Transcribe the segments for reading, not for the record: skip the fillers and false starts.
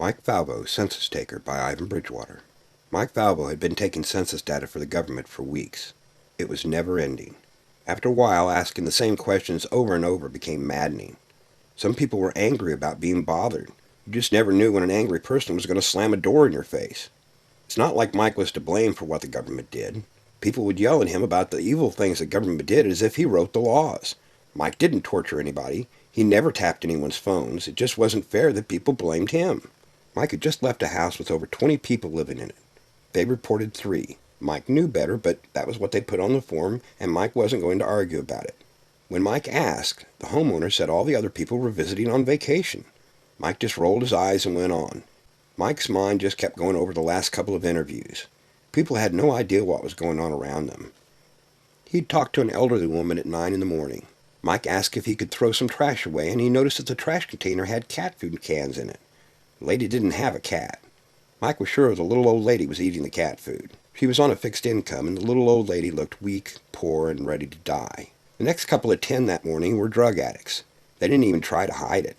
Mike Falvo, Census Taker by Ivan Bridgewater. Mike Falvo had been taking census data for the government for weeks. It was never ending. After a while, asking the same questions over and over became maddening. Some people were angry about being bothered. You just never knew when an angry person was going to slam a door in your face. It's not like Mike was to blame for what the government did. People would yell at him about the evil things the government did as if he wrote the laws. Mike didn't torture anybody. He never tapped anyone's phones. It just wasn't fair that people blamed him. Mike had just left a house with over 20 people living in it. They reported 3. Mike knew better, but that was what they put on the form, and Mike wasn't going to argue about it. When Mike asked, the homeowner said all the other people were visiting on vacation. Mike just rolled his eyes and went on. Mike's mind just kept going over the last couple of interviews. People had no idea what was going on around them. He'd talked to an elderly woman at 9 in the morning. Mike asked if he could throw some trash away, and he noticed that the trash container had cat food cans in it. The lady didn't have a cat. Mike was sure the little old lady was eating the cat food. She was on a fixed income, and the little old lady looked weak, poor, and ready to die. The next couple at 10 that morning were drug addicts. They didn't even try to hide it.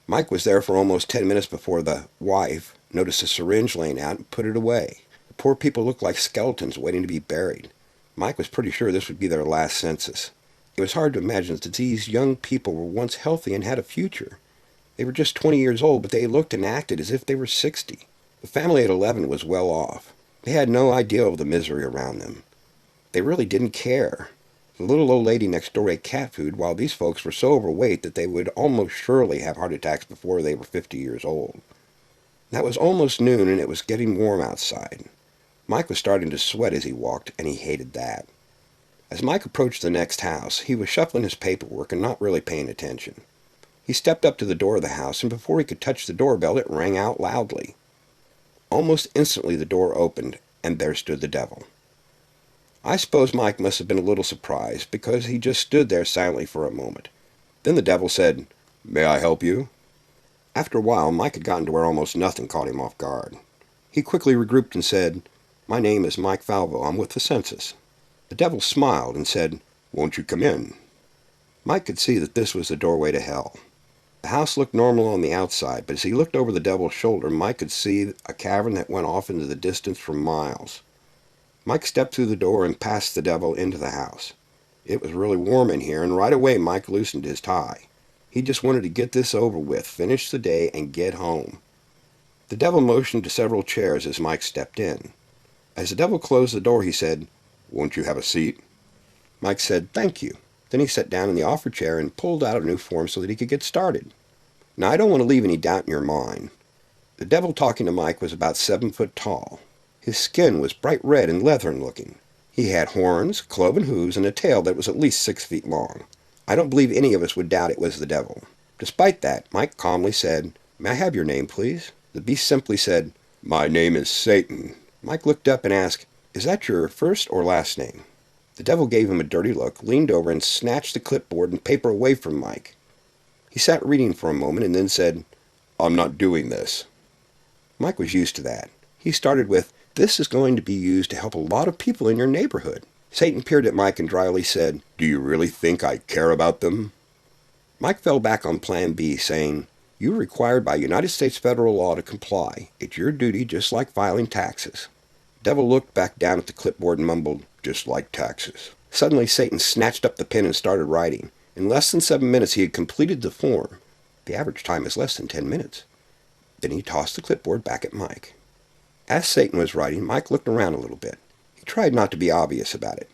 Mike was there for almost 10 minutes before the wife noticed a syringe laying out and put it away. The poor people looked like skeletons waiting to be buried. Mike was pretty sure this would be their last census. It was hard to imagine that these young people were once healthy and had a future. They were just 20 years old, but they looked and acted as if they were 60. The family at 11 was well off. They had no idea of the misery around them. They really didn't care. The little old lady next door ate cat food, while these folks were so overweight that they would almost surely have heart attacks before they were 50 years old. That was almost noon, and it was getting warm outside. Mike was starting to sweat as he walked, and he hated that. As Mike approached the next house, he was shuffling his paperwork and not really paying attention. He stepped up to the door of the house, and before he could touch the doorbell, it rang out loudly. Almost instantly the door opened, and there stood the devil. I suppose Mike must have been a little surprised, because he just stood there silently for a moment. Then the devil said, "May I help you?" After a while, Mike had gotten to where almost nothing caught him off guard. He quickly regrouped and said, "My name is Mike Falvo. I'm with the Census." The devil smiled and said, "Won't you come in?" Mike could see that this was the doorway to hell. The house looked normal on the outside, but as he looked over the devil's shoulder, Mike could see a cavern that went off into the distance for miles. Mike stepped through the door and passed the devil into the house. It was really warm in here, and right away Mike loosened his tie. He just wanted to get this over with, finish the day, and get home. The devil motioned to several chairs as Mike stepped in. As the devil closed the door, he said, "Won't you have a seat?" Mike said, "Thank you." Then he sat down in the offer chair and pulled out a new form so that he could get started. Now, I don't want to leave any doubt in your mind. The devil talking to Mike was about 7 foot tall. His skin was bright red and leathern looking. He had horns, cloven hooves, and a tail that was at least 6 feet long. I don't believe any of us would doubt it was the devil. Despite that, Mike calmly said, "May I have your name, please?" The beast simply said, "My name is Satan." Mike looked up and asked, "Is that your first or last name?" The devil gave him a dirty look, leaned over, and snatched the clipboard and paper away from Mike. He sat reading for a moment and then said, "I'm not doing this." Mike was used to that. He started with, "This is going to be used to help a lot of people in your neighborhood." Satan peered at Mike and dryly said, "Do you really think I care about them?" Mike fell back on Plan B, saying, "You're required by United States federal law to comply. It's your duty just like filing taxes." The devil looked back down at the clipboard and mumbled, "Just like taxes." Suddenly Satan snatched up the pen and started writing. In less than 7 minutes he had completed the form. The average time is less than 10 minutes. Then he tossed the clipboard back at Mike. As Satan was writing, Mike looked around a little bit. He tried not to be obvious about it.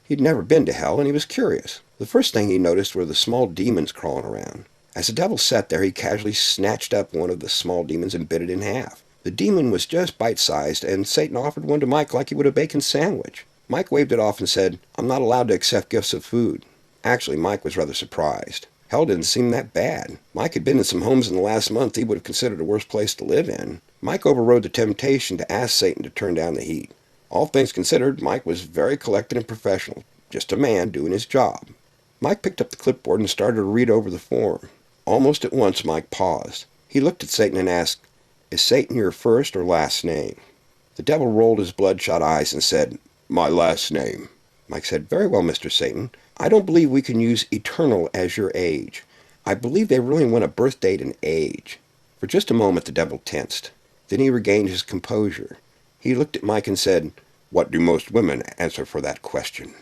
He'd never been to hell, and he was curious. The first thing he noticed were the small demons crawling around. As the devil sat there, he casually snatched up one of the small demons and bit it in half. The demon was just bite-sized, and Satan offered one to Mike like he would a bacon sandwich. Mike waved it off and said, "I'm not allowed to accept gifts of food." Actually, Mike was rather surprised. Hell didn't seem that bad. Mike had been in some homes in the last month he would have considered a worse place to live in. Mike overrode the temptation to ask Satan to turn down the heat. All things considered, Mike was very collected and professional. Just a man doing his job. Mike picked up the clipboard and started to read over the form. Almost at once, Mike paused. He looked at Satan and asked, "Is Satan your first or last name?" The devil rolled his bloodshot eyes and said, "My last name." Mike said, "Very well, Mr. Satan. I don't believe we can use eternal as your age. I believe they really want a birth date and age." For just a moment the devil tensed. Then he regained his composure. He looked at Mike and said, "What do most women answer for that question?"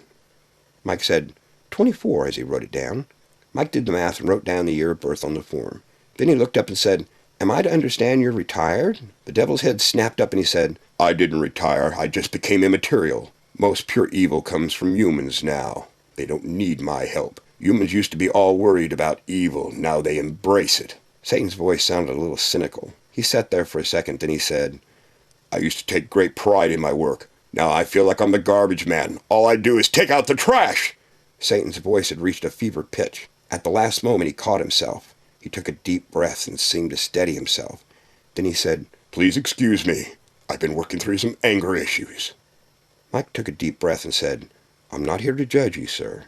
Mike said, 24, as he wrote it down. Mike did the math and wrote down the year of birth on the form. Then he looked up and said, "Am I to understand you're retired?" The devil's head snapped up and he said, "I didn't retire. I just became immaterial. Most pure evil comes from humans now. They don't need my help. Humans used to be all worried about evil. Now they embrace it." Satan's voice sounded a little cynical. He sat there for a second, then he said, "I used to take great pride in my work. Now I feel like I'm the garbage man. All I do is take out the trash." Satan's voice had reached a fever pitch. At the last moment he caught himself. He took a deep breath and seemed to steady himself. Then he said, "Please excuse me. I've been working through some anger issues." Mike took a deep breath and said, "I'm not here to judge you, sir."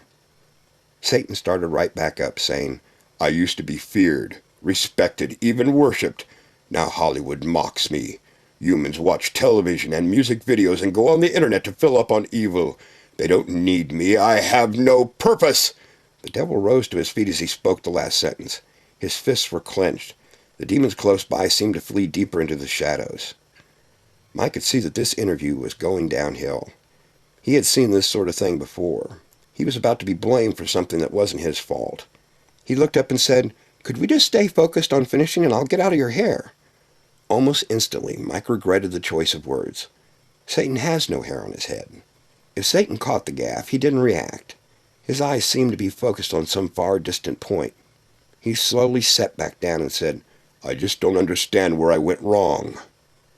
Satan started right back up, saying, "I used to be feared, respected, even worshipped. Now Hollywood mocks me. Humans watch television and music videos and go on the internet to fill up on evil. They don't need me. I have no purpose." The devil rose to his feet as he spoke the last sentence. His fists were clenched. The demons close by seemed to flee deeper into the shadows. Mike could see that this interview was going downhill. He had seen this sort of thing before. He was about to be blamed for something that wasn't his fault. He looked up and said, "Could we just stay focused on finishing and I'll get out of your hair?" Almost instantly, Mike regretted the choice of words. Satan has no hair on his head. If Satan caught the gaffe, he didn't react. His eyes seemed to be focused on some far distant point. He slowly sat back down and said, "I just don't understand where I went wrong."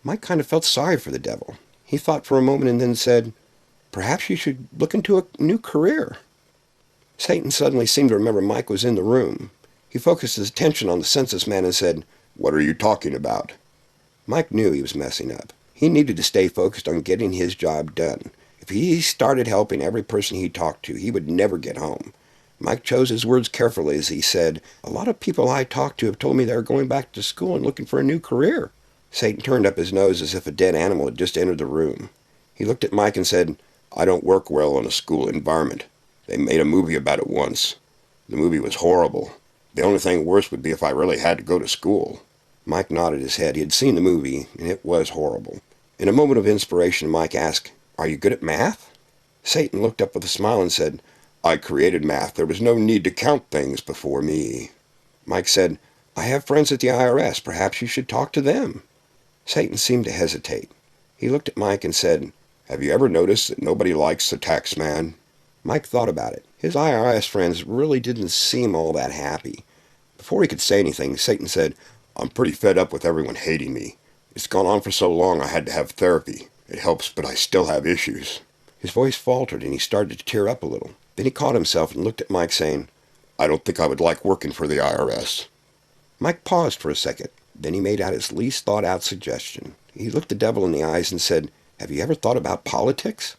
Mike kind of felt sorry for the devil. He thought for a moment and then said, "Perhaps you should look into a new career." Satan suddenly seemed to remember Mike was in the room. He focused his attention on the census man and said, "What are you talking about?" Mike knew he was messing up. He needed to stay focused on getting his job done. If he started helping every person he talked to, he would never get home. Mike chose his words carefully as he said, "A lot of people I talked to have told me they're going back to school and looking for a new career." Satan turned up his nose as if a dead animal had just entered the room. He looked at Mike and said, "I don't work well in a school environment. They made a movie about it once. The movie was horrible. The only thing worse would be if I really had to go to school." Mike nodded his head. He had seen the movie, and it was horrible. In a moment of inspiration, Mike asked, "Are you good at math?" Satan looked up with a smile and said, "I created math. There was no need to count things before me." Mike said, "I have friends at the IRS. Perhaps you should talk to them." Satan seemed to hesitate. He looked at Mike and said, "Have you ever noticed that nobody likes the tax man?" Mike thought about it. His IRS friends really didn't seem all that happy. Before he could say anything, Satan said, "I'm pretty fed up with everyone hating me. It's gone on for so long I had to have therapy. It helps, but I still have issues." His voice faltered and he started to tear up a little. Then he caught himself and looked at Mike saying, "I don't think I would like working for the IRS." Mike paused for a second. Then he made out his least thought-out suggestion. He looked the devil in the eyes and said, "Have you ever thought about politics?"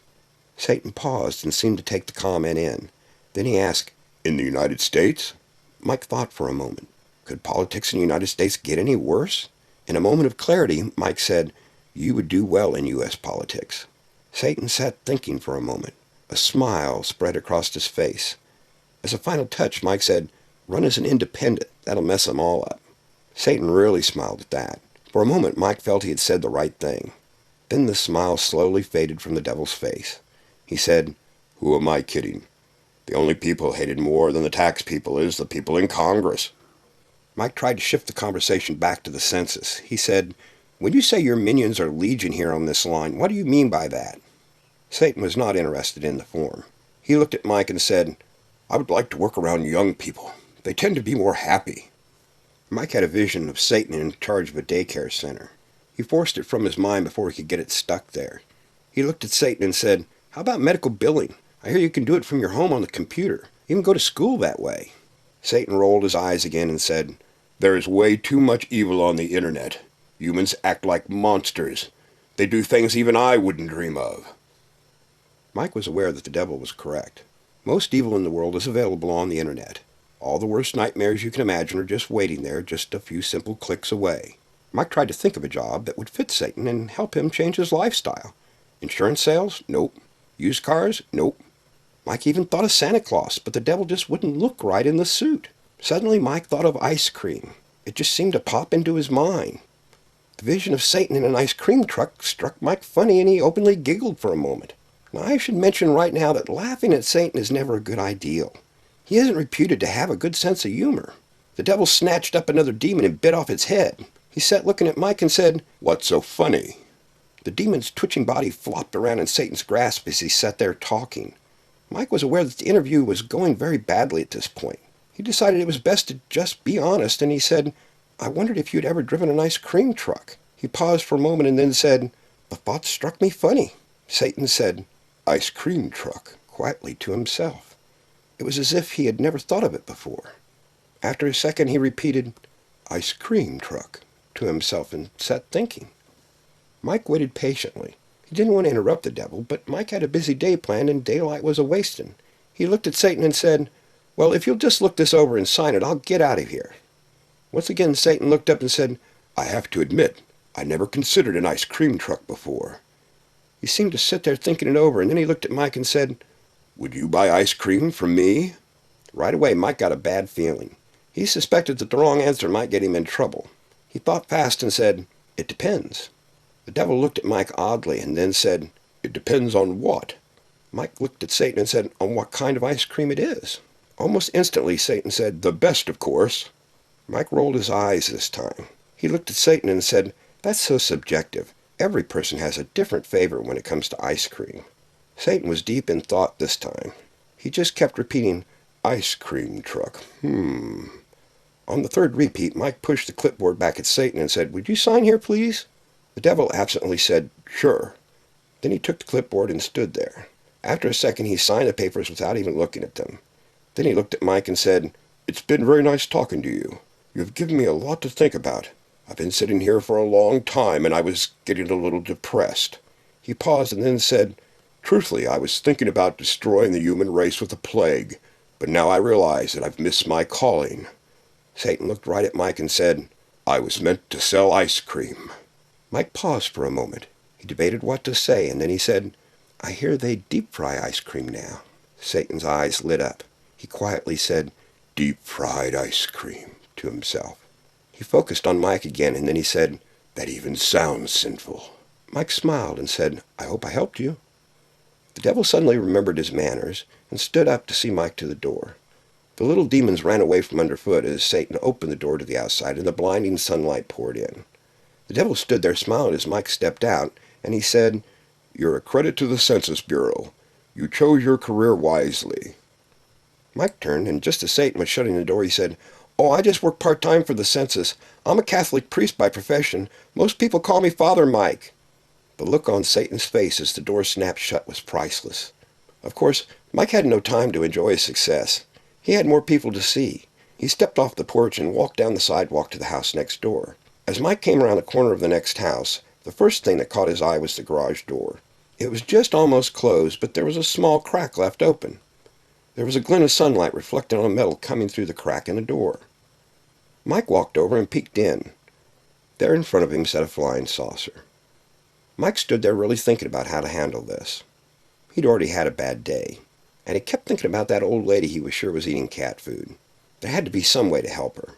Satan paused and seemed to take the comment in. Then he asked, "In the United States?" Mike thought for a moment. Could politics in the United States get any worse? In a moment of clarity, Mike said, "You would do well in U.S. politics." Satan sat thinking for a moment. A smile spread across his face. As a final touch, Mike said, "Run as an independent. That'll mess them all up." Satan really smiled at that. For a moment, Mike felt he had said the right thing. Then the smile slowly faded from the devil's face. He said, "Who am I kidding? The only people hated more than the tax people is the people in Congress." Mike tried to shift the conversation back to the census. He said, "When you say your minions are legion here on this line, what do you mean by that?" Satan was not interested in the form. He looked at Mike and said, "I would like to work around young people. They tend to be more happy." Mike had a vision of Satan in charge of a daycare center. He forced it from his mind before he could get it stuck there. He looked at Satan and said, "How about medical billing? I hear you can do it from your home on the computer. Even go to school that way." Satan rolled his eyes again and said, "There is way too much evil on the internet. Humans act like monsters. They do things even I wouldn't dream of." Mike was aware that the devil was correct. Most evil in the world is available on the internet. All the worst nightmares you can imagine are just waiting there, just a few simple clicks away. Mike tried to think of a job that would fit Satan and help him change his lifestyle. Insurance sales? Nope. Used cars? Nope. Mike even thought of Santa Claus, but the devil just wouldn't look right in the suit. Suddenly Mike thought of ice cream. It just seemed to pop into his mind. The vision of Satan in an ice cream truck struck Mike funny, and he openly giggled for a moment. Now, I should mention right now that laughing at Satan is never a good ideal. He isn't reputed to have a good sense of humor. The devil snatched up another demon and bit off its head. He sat looking at Mike and said, "What's so funny?" The demon's twitching body flopped around in Satan's grasp as he sat there talking. Mike was aware that the interview was going very badly at this point. He decided it was best to just be honest, and he said, "I wondered if you'd ever driven an ice cream truck." He paused for a moment and then said, "The thought struck me funny." Satan said, "Ice cream truck," quietly to himself. It was as if he had never thought of it before. After a second he repeated, "Ice cream truck," to himself and sat thinking. Mike waited patiently. He didn't want to interrupt the devil, but Mike had a busy day planned and daylight was a-wasting. He looked at Satan and said, "Well, if you'll just look this over and sign it, I'll get out of here." Once again Satan looked up and said, "I have to admit, I never considered an ice cream truck before." He seemed to sit there thinking it over, and then he looked at Mike and said, "Would you buy ice cream from me?" Right away Mike got a bad feeling. He suspected that the wrong answer might get him in trouble. He thought fast and said, "It depends." The devil looked at Mike oddly and then said, "It depends on what?" Mike looked at Satan and said, "On what kind of ice cream it is." Almost instantly Satan said, "The best, of course." Mike rolled his eyes this time. He looked at Satan and said, "That's so subjective. Every person has a different favorite when it comes to ice cream." Satan was deep in thought this time. He just kept repeating, "Ice cream truck. On the third repeat, Mike pushed the clipboard back at Satan and said, "Would you sign here, please?" The devil absently said, "Sure." Then he took the clipboard and stood there. After a second, he signed the papers without even looking at them. Then he looked at Mike and said, "It's been very nice talking to you. You've given me a lot to think about. I've been sitting here for a long time, and I was getting a little depressed." He paused and then said, "Truthfully, I was thinking about destroying the human race with a plague, but now I realize that I've missed my calling." Satan looked right at Mike and said, "I was meant to sell ice cream." Mike paused for a moment. He debated what to say, and then he said, "I hear they deep-fry ice cream now." Satan's eyes lit up. He quietly said, "Deep-fried ice cream," to himself. He focused on Mike again, and then he said, "That even sounds sinful." Mike smiled and said, "I hope I helped you." The devil suddenly remembered his manners and stood up to see Mike to the door. The little demons ran away from underfoot as Satan opened the door to the outside and the blinding sunlight poured in. The devil stood there smiling as Mike stepped out, and he said, "You're a credit to the Census Bureau. You chose your career wisely." Mike turned, and just as Satan was shutting the door, he said, "Oh, I just work part-time for the census. I'm a Catholic priest by profession. Most people call me Father Mike." The look on Satan's face as the door snapped shut was priceless. Of course, Mike had no time to enjoy his success. He had more people to see. He stepped off the porch and walked down the sidewalk to the house next door. As Mike came around the corner of the next house, the first thing that caught his eye was the garage door. It was just almost closed, but there was a small crack left open. There was a glint of sunlight reflected on metal coming through the crack in the door. Mike walked over and peeked in. There in front of him sat a flying saucer. Mike stood there really thinking about how to handle this. He'd already had a bad day, and he kept thinking about that old lady he was sure was eating cat food. There had to be some way to help her.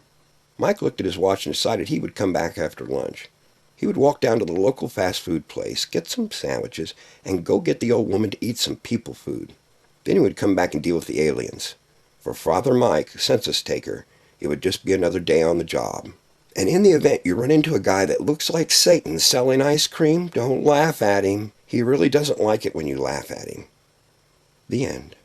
Mike looked at his watch and decided he would come back after lunch. He would walk down to the local fast food place, get some sandwiches, and go get the old woman to eat some people food. Then he would come back and deal with the aliens. For Father Mike, census taker, it would just be another day on the job. And in the event you run into a guy that looks like Satan selling ice cream, don't laugh at him. He really doesn't like it when you laugh at him. The end.